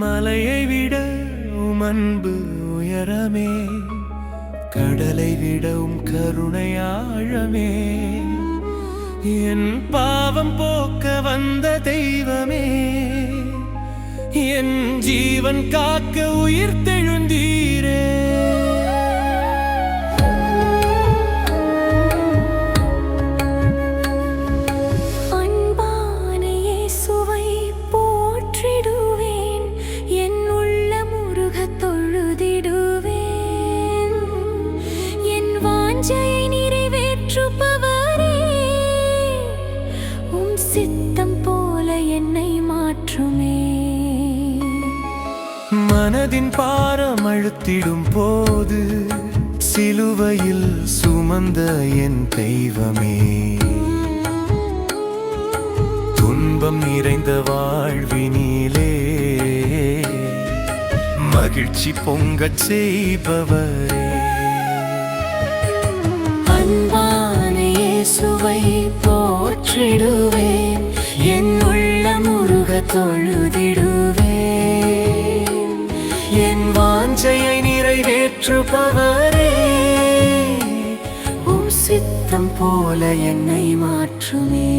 மலையை விட அன்பு உயரமே, கடலை விட கருணை ஆழமே, என் பாவம் போக்க வந்த தெய்வமே, என் ஜீவன் காக்க உயிர் தெழுந்தீரே. சித்தம் போல என்னை மாற்றுமே. மனதின் பாரம் அழுத்திடும் போது சிலுவையில் சுமந்த என் தெய்வமே, துன்பம் நிறைந்த வாழ்வினிலே மகிழ்ச்சி பொங்கச் செய்பவரே. அன்பான இயேசுவை போற்றிடுவேன், என் உள்ளம் உருக தொழுதிடுவேன், என் வாஞ்சையை நிறைவேற்றுபவரே, உம் சித்தம் போல என்னை மாற்றுமே.